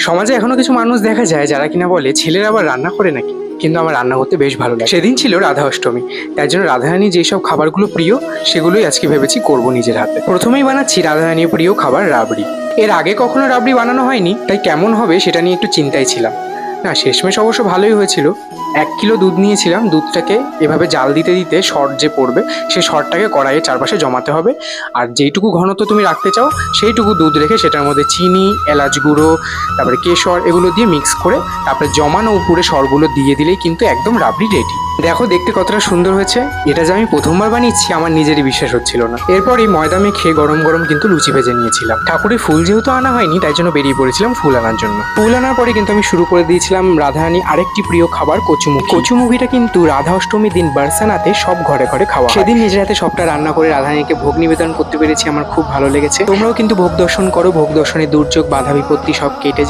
সমাজে এখনো কিছু মানুষ দেখা যায় যারা কিনা বলে ছেলেরা আবার রান্না করে নাকি, কিন্তু আমার রান্না করতে বেশ ভালো লাগে। সেদিন ছিল রাধা অষ্টমী, তার জন্য রাধারানী যেসব খাবারগুলো প্রিয় সেগুলোই আজকে ভেবেছি করব নিজের হাতে। প্রথমেই বানাচ্ছি রাধারানীর প্রিয় খাবার রাবড়ি। এর আগে কখনো রাবড়ি বানানো হয়নি, তাই কেমন হবে সেটা নিয়ে একটু চিন্তায় ছিলাম। না, শেষমেশ অবশ্য ভালোই হয়েছিল। 1 কিলো দুধ নিয়েছিলাম, দুধটাকে এভাবে জাল দিতে দিতে সর যে পড়বে সেই সরটাকে কড়াইয়ের চারপাশে জমাতে হবে। আর যেইটুকু ঘনত্ব তুমি রাখতে চাও সেইটুকু দুধ রেখে সেটার মধ্যে চিনি, এলাচ গুঁড়ো, তারপরে কেশর এগুলো দিয়ে মিক্স করে তারপরে জমানো উপরে সরগুলো দিয়ে দিলেই কিন্তু একদম রাবড়ি রেডি। দেখো দেখতে কতটা সুন্দর হয়েছে। এটা যে আমি প্রথমবার বানিয়েছি আমার নিজেরই বিশ্বাস হচ্ছিল না। এরপরই ময়দা মেখে গরম গরম কিন্তু লুচি ভেজে নিয়েছিলাম। ঠাকুরের ফুল যেহেতু আনা হয়নি তাই জন্য বেরিয়ে পড়েছিলাম ফুল আনার জন্য। ফুল আনার পরে কিন্তু আমি শুরু করে দিয়েছিলাম রাধারানী আরেকটি প্রিয় খাবার কচুমুখী। কচুমুখিটা কিন্তু রাধা অষ্টমীর দিন বারসানাতে সব ঘরে ঘরে খাওয়া। সেদিন নিজের হাতে সবটা রান্না করে রাধারানীকে ভোগ নিবেদন করতে পেরেছি, আমার খুব ভালো লেগেছে। তোমরাও কিন্তু ভোগ দর্শন করো, ভোগ দর্শনে দুর্যোগ বাধা বিপত্তি সব কেটে যায়।